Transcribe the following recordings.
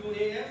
UAF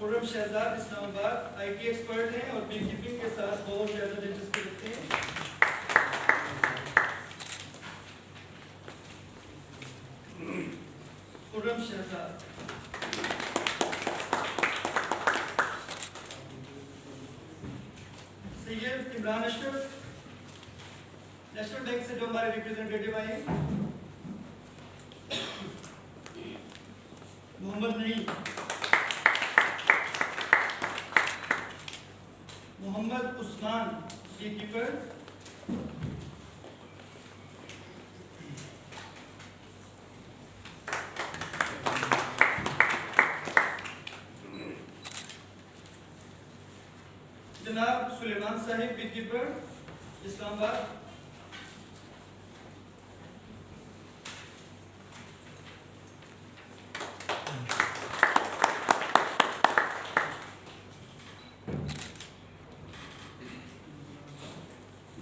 خرم شہزاد اسلام آباد I T expert ہیں اور بی کیپنگ کے ساتھ بہت زیادہ دلچسپی رکھتے ہیں. خرم شہزاد. سید عمران اشرف نیشنل بینک سے جو ہمارے ریپرزینٹیٹیو آئے ہیں. محمد نعیم. Muhammad Usman be keeper. جناب سلیمان صاحب بی کیپر اسلام آباد.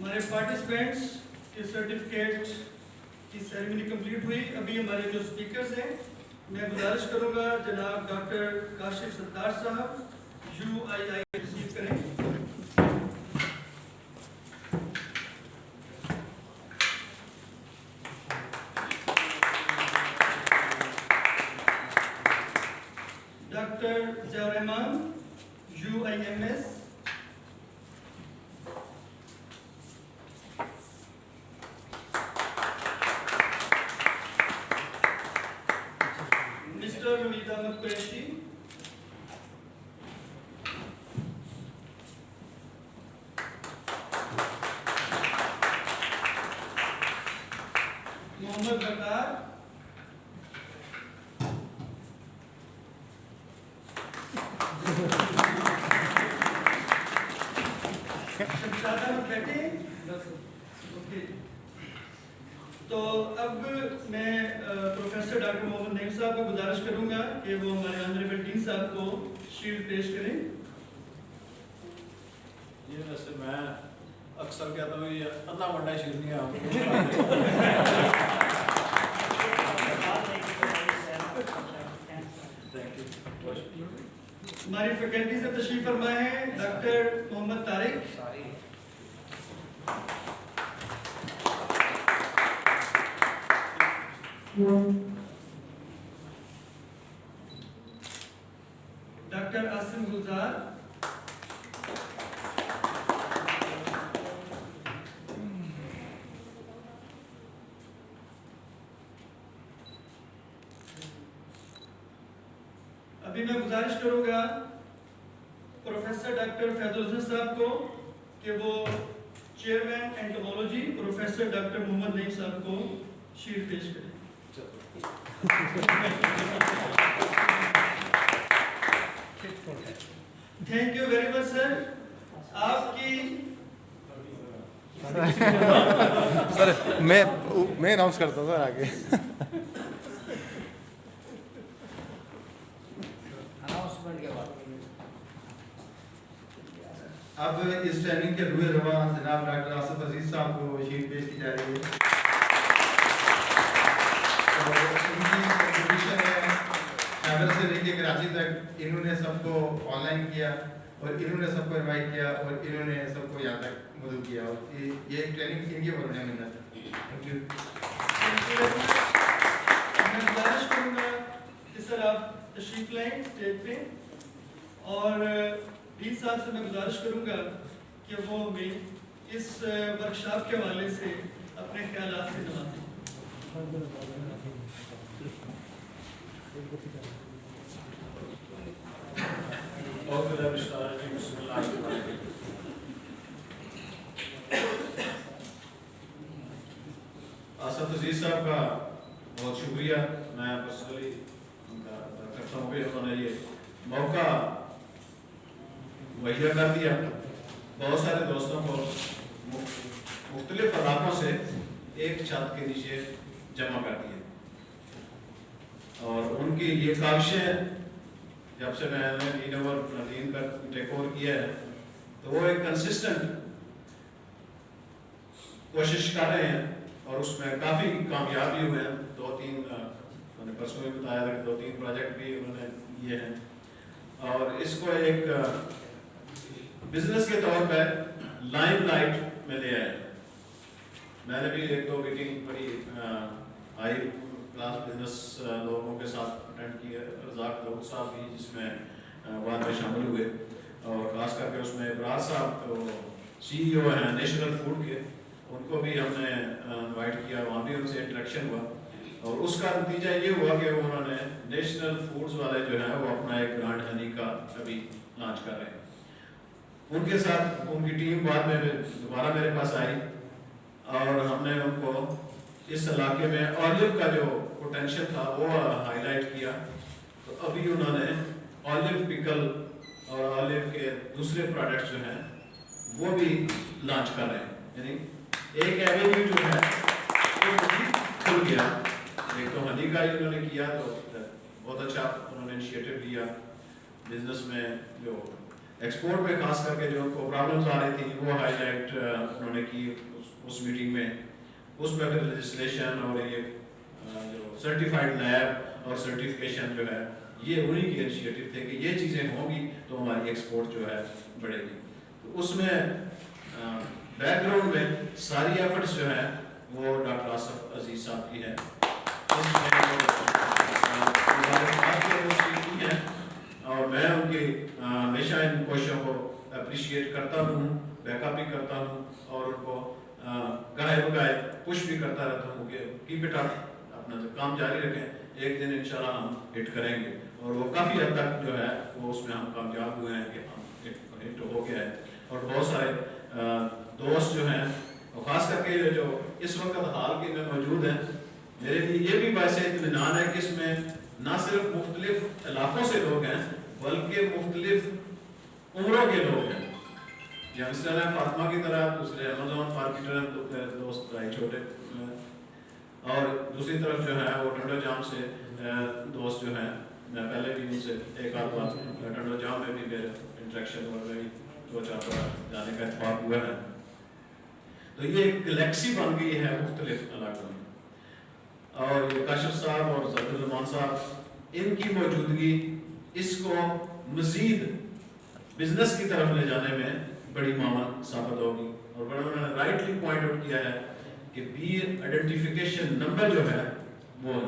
ہمارے پارٹیسپینٹس کے سرٹیفکیٹ کی سیریمنی کمپلیٹ ہوئی. ابھی ہمارے جو اسپیکرز ہیں میں گزارش کروں گا جناب ڈاکٹر کاشف ستار صاحب UII ریسیو کریں. ڈاکٹر ضیاء الرحمان UIMS. مسٹر حمید احمد قریشی. محمد بکار. شمشاد احمد بیٹھے ہیں؟ اوکے. تو اب میں پروفیسر ڈاکٹر محمد نعیم صاحب کو گزارش کروں گا کہ وہ ہمارے آنریبل ڈین صاحب کو شیلڈ پیش کریں. یہ ویسے میں اکثر کہتا ہوں یہ اتنا بڑا شیر نہیں ہماری فیکلٹی سے تشریف فرما ہے ڈاکٹر محمد طارق. ڈاکٹر عاصم گلزار. ابھی میں گزارش کروں گا پروفیسر ڈاکٹر فیض الحسن صاحب کو کہ وہ چیئرمین اینٹومولوجی پروفیسر ڈاکٹر محمد نعیم صاحب کو شیلڈ پیش کریں. تھینک یو ویری مچ سر. آپ کی سر میں اناؤنس کرتا ہوں سر آگے. اب اس ٹریننگ کے روئے رواں جناب ڈاکٹر آصف عزیز صاحب کو شیلڈ پیش کی جا رہی ہے. ان کی کنٹریبیوشن ہے خیبر سے لے کے کراچی تک. انہوں نے سب کو آن لائن کیا اور انہوں نے سب کو انوائٹ کیا اور انہوں نے سب کو یہاں تک مدعو کیا. اور یہ ایک ٹریننگ ان کی بڑھنے منت ہے. Thank you. میں گزارش کروں گا کہ سر آپ تشریف لائیں اسٹیج پہ اور ڈین صاحب سے میں گزارش کروں گا کہ وہ ہمیں اس ورکشاپ کے حوالے سے اپنے خیالات سے نوازیں. آصف عزیز صاحب کا بہت شکریہ. میں پرسنلی کرتا ہوں کہ انہوں نے یہ موقع مہیا کر دیا. بہت سارے دوستوں کو مختلف علاقوں سے ایک چھت کے نیچے جمع کر دیا اور ان کی یہ کاوشیں جب سے میں نے ندیم کا ٹیک اوور کیا ہے تو وہ ایک کنسسٹنٹ کوشش کر رہے ہیں اور اس میں کافی کامیاب بھی ہوئے ہیں. 2-3 میں نے پرسوں بھی بتایا تھا کہ 2-3 پروجیکٹ بھی انہوں نے کیے ہیں. اور اس کو ایک بزنس کے طور پہ لائم لائٹ میں لے آئے. میں نے بھی ایک دو میٹنگ بڑی ہائی کلاس بزنس لوگوں کے ساتھ اٹینڈ کی ہے. رزاق داؤد صاحب بھی جس میں بعد میں شامل ہوئے, اور خاص کر کے اس میں ابرار صاحب CEO ہیں نیشنل فوڈ کے, ان کو بھی ہم نے انوائٹ کیا, وہاں بھی ان سے انٹریکشن ہوا. اور اس کا نتیجہ یہ ہوا کہ انہوں نے نیشنل فوڈز والے جو ہیں وہ اپنا ایک گرانڈ ہنی کا ابھی لانچ کر رہے ہیں. ان کے ساتھ ان کی ٹیم بعد میں دوبارہ میرے پاس آئی, اور ہم نے ان کو اس علاقے میں اولیو کا جو پوٹینشیل تھا وہ ہائی لائٹ کیا. تو ابھی انہوں نے اولیو پکل اور اولیو کے دوسرے پروڈکٹس جو ہیں وہ بھی لانچ کر رہے ہیں. یعنی ایک ایونیو جو ہے وہ کھل گیا. ایک تو ہنی کا ہی انہوں نے کیا, تو بہت اچھا انہوں نے انیشیٹو لیا. بزنس میں جو ایکسپورٹ میں خاص کر کے جو ان کو پرابلمز آ رہی تھیں وہ ہائی لائٹ انہوں نے کی اس میٹنگ میں. اس میں پھر لیجسلیشن اور یہ جو سرٹیفائڈ لیب اور سرٹیفکیشن جو ہے یہ انہی کی انیشیٹو تھے کہ یہ چیزیں ہوں گی تو ہماری ایکسپورٹ جو ہے بڑھے گی. تو اس میں بیک گراؤنڈ میں ساری ایفرٹس جو ہیں وہ ڈاکٹر آصف عزیز صاحب کی ہے. اور میں ان کی ہمیشہ ان کوششوں کو اپریشیٹ کرتا ہوں, بیک اپ بھی کرتا ہوں, اور ان کو گاہے بگاہے پش بھی کرتا رہتا ہوں کہ کیپ اٹ اپ, اپنا جو کام جاری رکھیں, ایک دن انشاءاللہ ہم ہٹ کریں گے. اور وہ کافی حد تک جو ہے وہ اس میں ہم کامیاب ہوئے ہیں کہ ہم ہٹ ہو گیا ہے. اور بہت سارے دوست جو ہیں, اور خاص کر کے جو اس وقت حال کے میں موجود ہیں, میرے لیے یہ بھی باعث اطمینان ہے کہ اس میں نہ صرف مختلف علاقوں سے لوگ ہیں بلکہ مختلف عمروں کے لوگ ہیں. یا مثلاً فاطمہ کی طرح دوسرے امیزون مارکیٹر ہیں, میرے دوست بھائی چھوٹے, اور دوسری طرف جو ہے وہ ٹنڈو جام سے دوست جو ہیں, میں پہلے بھی ان سے ایک آدھ بار ٹنڈو جام میں بھی میرے انٹریکشن اور میں بھی 2-4 بار جانے کا اتفاق ہوا ہے. تو یہ ایک گلیکسی بن گئی ہے مختلف علاقوں میں. اور یہ کاشف صاحب اور ظفر الرحمان صاحب, ان کی موجودگی اس کو مزید بزنس کی طرف لے جانے میں بڑی معاون ثابت ہوگی. اور بڑا انہوں نے رائٹلی پوائنٹ آؤٹ کیا ہے کہ بی آئیڈینٹیفیکیشن نمبر جو ہے وہ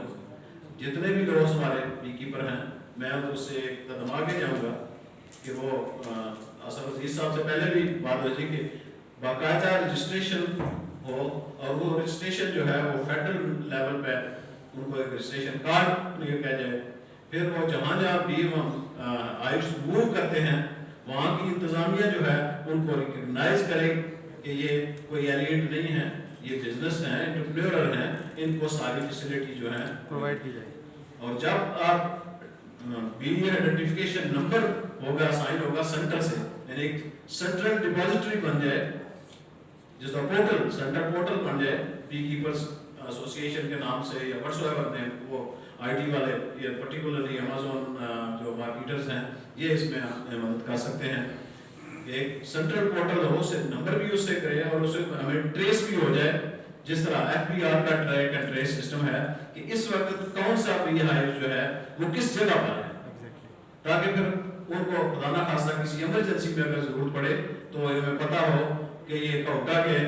جتنے بھی لوگ ہمارے بی کیپر ہیں, میں اس سے ایک قدم آگے جاؤں گا کہ وہ آصف عزیز صاحب سے پہلے بھی بات ہو جی کہ باقاعدہ رجسٹریشن ہو, اور وہ رجسٹریشن جو ہے وہ فیڈرل لیول پہ ان کو ایک رجسٹریشن کارڈ یہ کہہ جائے. پھر وہ جہاں جہاں بھی ہم آئٹس موو کرتے ہیں وہاں کی انتظامیہ جو ہے ان کو ریکگنائز کرے کہ یہ کوئی ایلینٹ نہیں ہے, یہ بزنس ہیں, انٹرپرینور ہیں, ان کو ساری فیسلٹی جو ہے پرووائڈ کی جائے. اور جب آپ بی آئیڈینٹیفیکیشن نمبر ہوگا سائن ہوگا سینٹر سے, یعنی ایک سینٹرل ڈپازیٹری بن جائے جس کا پورٹل سینٹر پورٹل بن جائے بی کیپرز ایسوسی ایشن کے نام سے یا واٹس ایور نیم, وہ آئی ٹی والے یا پرٹیکولرلی امیزون جو مارکیٹرز ہیں یہ اس میں مدد کر سکتے ہیں. ایک سینٹرل پورٹل ہو, اسے نمبر بھی اس سے کرے اور اسے ہمیں ٹریس بھی ہو جائے, جس طرح FBR کا ٹریک اینڈ ٹریس سسٹم ہے کہ اس وقت کون سا بھی ہائیو جو ہے وہ کس جگہ پر ہے, تاکہ پھر ان کو خدا نہ خاصہ کسی ایمرجنسی میں اگر ضرورت پڑے تو ہمیں پتہ ہو کہ یہ کوٹا کے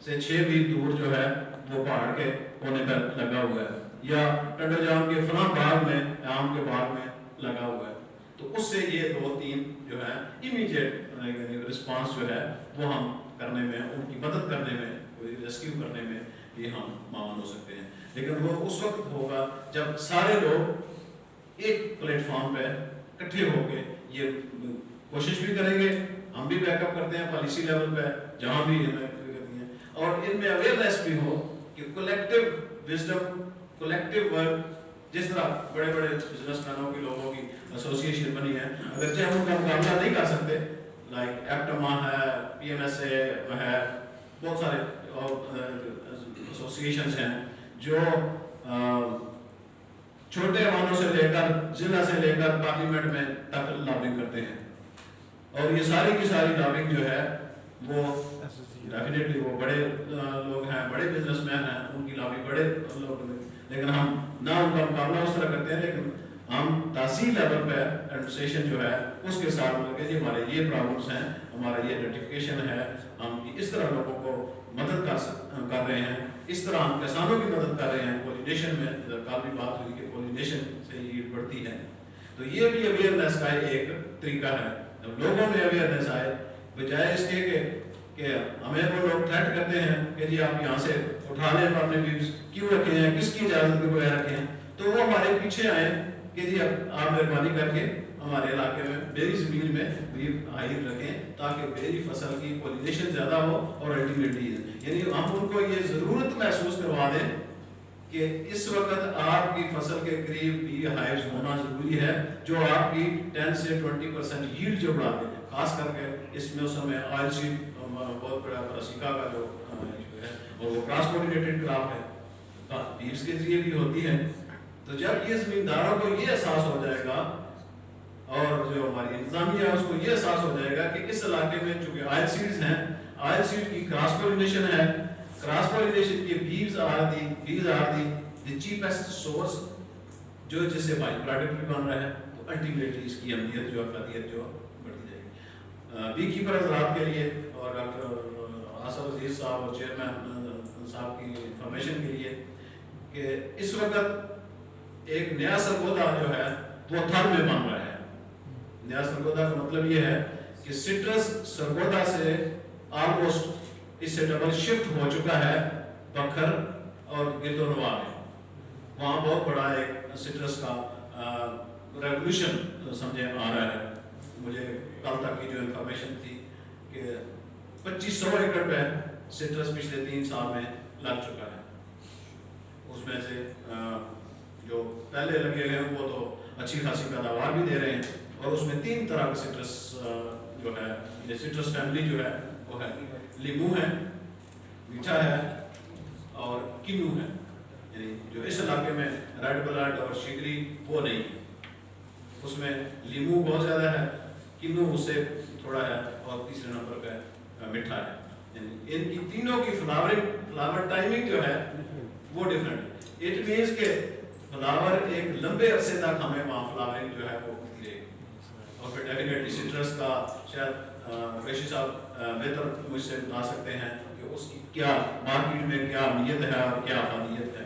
سے 6 میل دور جو ہے وہ پہاڑ کے کونے پر لگا ہوا ہے, یا ٹنڈو جام کے فلاں باغ میں, آم کے باغ میں لگا ہوا ہے. تو اس سے یہ 2-3 جو ہے امیڈیٹ رسپانس جو ہے وہ ہم کرنے میں, ان کی مدد کرنے میں, ریسکیو کرنے میں یہ ہم معاون ہو سکتے ہیں. لیکن وہ اس وقت ہوگا جب سارے لوگ ایک پلیٹ فارم پہ اکٹھے ہو کے یہ کوشش بھی کریں گے. ہم بھی بیک اپ کرتے ہیں پالیسی لیول پہ جہاں بھی ہمیں کرتی ہیں, اور ان میں اویئرنیس بھی ہو کہ کولیکٹیو وزڈم, کولیکٹیو ورک, جس طرح بڑے بڑے بزنس مینوں کی لوگوں کی ایسوسی ایشن بنی ہے, اگرچہ ہم ان کا مقابلہ نہیں کر سکتے, لائک ایپٹما ہے, PMSA ہے, بہت سارے ایسوسی ایشنز ہیں جو چھوٹے ایوانوں سے لے کر ضلع سے لے کر پارلیمنٹ میں تک لابنگ کرتے ہیں. اور یہ ساری کی ساری لابنگ جو ہے وہ ڈیفینیٹلی وہ بڑے لوگ ہیں, بڑے بزنس مین ہیں, ان کی لابی بڑے لوگ ہیں, لیکن ہم نہ ان کا مقابلہ اس طرح کرتے ہیں, لیکن ہم تحصیل لیول پہ ایڈمنسٹریشن جو ہے اس کے ساتھ مل کے جی ہمارے یہ پرابلمس ہیں, ہمارا یہ آئیڈینٹیفیکیشن ہے, ہم اس طرح لوگوں کو مدد کر رہے ہیں, اس طرح ہم کسانوں کی مدد کر رہے ہیں. پولینیشن میں کل بھی بات ہوئی کہ پولینیشن سے یہ بڑھتی ہے, تو یہ بھی اویئرنیس کا ایک طریقہ ہے. جب لوگوں میں اویئرنیس آئے, بجائے اس کے کہ ہمیں وہ لوگ تھریٹ کرتے ہیں کہ جی آپ یہاں سے اٹھا لیں اپنے ویوز, کیوں رکھے ہیں, کس کی اجازت کے بغیر رکھے ہیں, تو وہ ہمارے پیچھے آئیں کہ جی اب آپ مہربانی کر کے ہمارے علاقے میں بیری زمین میں ویو حائل رکھیں تاکہ بیری فصل کی پولینیشن زیادہ ہو اور الٹیمیٹلی یعنی ہم ان کو یہ ضرورت محسوس کروا دیں کہ اس وقت آپ کی فصل کے قریب بی ہائیوز ہونا ضروری ہے جو آپ کی 10 سے 20% ییلڈ جو بڑھا دے. خاص کر کے اس موسم میں آئل سیڈ بہت بڑا برسیکا کا جو ہے اور وہ کراس پولینیٹڈ کراپ ہے, بیوز کے ذریعے بھی ہوتی ہے. تو جب یہ زمینداروں کو یہ احساس ہو جائے گا اور جو ہماری انتظامیہ ہے اس کو یہ احساس ہو جائے گا کہ اس علاقے میں چونکہ آئل سیڈز ہیں, آئل سیڈ کی کراس پولینیشن ہے, کراس پولینیشن کے بیوز آر دی چیپسٹ سورس جو جس سے بائی پروڈکٹ بھی بن رہا ہے, تو الٹیمیٹلی اس کی اہمیت جو افادیت جو بڑھتی جائے گی. بی کیپر حضرات کے لیے اور ڈاکٹر آصف عزیز صاحب اور چیئرمین صاحب کی انفارمیشن کے لیے کہ اس وقت ایک نیا سرگودا جو ہے وہ تھر میں بن رہا ہے. نیا سرگودا کا مطلب یہ ہے کہ سٹرس سرگودا سے آلموسٹ اس سے ڈبل شفٹ ہو چکا ہے بکھر اور گرد و نواح میں. وہاں بہت بڑا ایک سٹرس کا ریولوشن سمجھے آ رہا ہے. مجھے کل تک کی جو انفارمیشن تھی کہ 2500 ایکڑ پہ سٹرس پچھلے 3 سال میں لگ چکا ہے. اس میں سے جو پہلے لگے ہوئے ہیں وہ تو اچھی خاصی پیداوار بھی دے رہے ہیں, اور اس میں 3 طرح کا سٹرس جو ہے, یہ سٹرس فیملی جو ہے وہ ہے لیمو ہے, میٹھا ہے اور کنو ہے. یعنی جو اس علاقے میں ریڈ بلڈ اور شگری وہ نہیں ہے, اس میں لیمو بہت زیادہ ہے, کنو اس سے تھوڑا ہے, اور تیسرے نمبر پہ میٹھا ہے. یعنی ان کی تینوں کی فلاور ٹائمنگ جو ہے وہ ڈفرینٹ ہے. اٹ مینس کہ فلاور ایک لمبے عرصے تک ہمیں وہاں فلاورنگ جو ہے وہ ملے گی. اور پھر ڈیفینیٹلی سٹرس کا شاید ریشی صاحب بہتر مجھ سے بتا سکتے ہیں کہ اس کی کیا مارکیٹ میں کیا اہمیت ہے اور کیا افادیت ہے.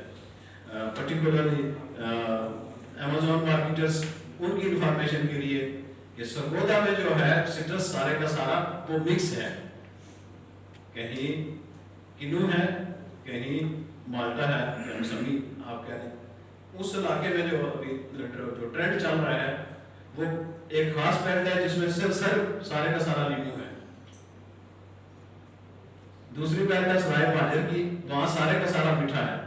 پرٹیکولرلی امیزون مارکیٹرز ان کی انفارمیشن کے لیے کہ سرگودا میں جو ہے سٹرس سارے کا سارا وہ مکس ہے, کہیں کنو ہے, کہیں مالٹا ہے, کہیں موسمی آپ کہہ رہے ہیں. اس علاقے میں جو ابھی جو ٹرینڈ چل رہا ہے وہ ایک خاص بیلٹ ہے جس میں صرف سارے کا سارا لیمو ہے. دوسری بیلٹ ہے سرائے باجر کی, وہاں سارے کا سارا میٹھا ہے.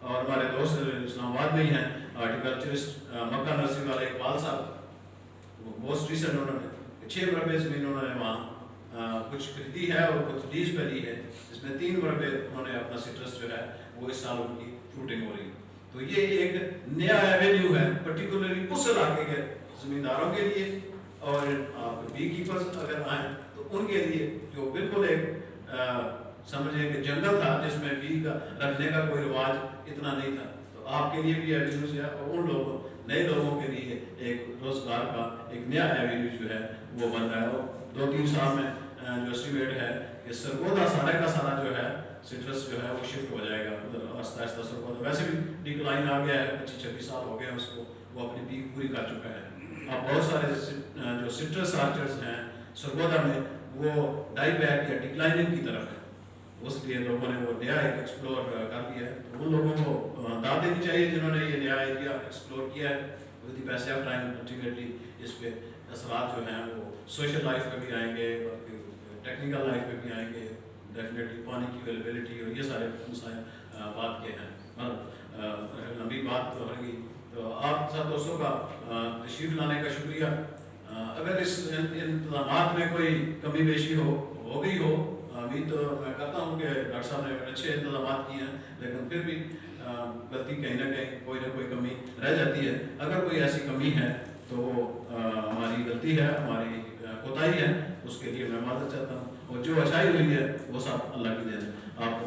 اور ہمارے دوست اسلام آباد میں ہی ہیں ہارٹیکلچرسٹ مکہ نرسری والے اقبال صاحب, موسٹ ریسنٹ انہوں نے 6 مربع زمین انہوں نے وہاں کچھ خریدی ہے اور کچھ لیز پہ لی ہے, جس میں 3 مربع انہوں نے اپنا سٹرس جو ہے وہ اس سال ان کی فروٹنگ ہو رہی ہے. تو یہ ایک نیا ایوینیو ہے پرٹیکولرلی اس علاقے کے زمینداروں کے لیے, اور آپ بی کیپرز اگر آئیں تو ان کے لیے جو بالکل ایک سمجھیں کہ جنگل تھا جس میں بی کا رکھنے کا کوئی رواج اتنا نہیں تھا, تو آپ کے لیے بھی ایوینیوز ہے, اور ان لوگوں نئے لوگوں کے لیے ایک روزگار کا ایک نیا ایوینیو جو ہے وہ بن رہا ہے. اور 2-3 سال میں جو اسٹیمیٹ ہے کہ سرگودا سارے کا سارا جو ہے سٹرس جو ہے وہ شفٹ ہو جائے گا آہستہ آہستہ. سرگودا ویسے بھی ڈکلائن آ گیا ہے, 25-26 سال ہو گئے ہیں اس کو, وہ اپنی پیک پوری کر چکا ہے. اب بہت سارے جو سٹرس آرچرز ہیں سرگودا میں وہ ڈائی بیک یا ڈکلائننگ کی طرف ہے. اس لیے لوگوں نے وہ نیا ایک ایکسپلور کر دیا ہے. ان لوگوں کو داد دینی چاہیے جنہوں نے یہ نیا ایریا ایکسپلور کیا ہے. With the pace of time ultimately اس پہ اثرات جو ہیں وہ سوشل لائف پہ بھی آئیں گے, ٹیکنیکل لائف پہ بھی آئیں گے. ڈیفینیٹلی پانی کی اویلیبلٹی اور یہ سارے مسائل بات کے ہیں. لمبی بات ہوگی, تو آپ سب دوستوں کا تشریف لانے کا شکریہ. اگر اس انتظامات میں کوئی کمی بیشی ہو گئی ہو, ابھی تو میں کہتا ہوں کہ ڈاکٹر صاحب نے اچھے انتظامات کیے ہیں, لیکن پھر بھی غلطی کہیں نہ کہیں کوئی نہ کوئی کمی رہ جاتی ہے. اگر کوئی ایسی کمی ہے تو وہ ہماری غلطی ہے, ہماری کوتاہی ہے, اس کے لیے میں معذرت چاہتا ہوں. اور جو اچھائی ہوئی ہے وہ سب اللہ کی دین ہے. آپ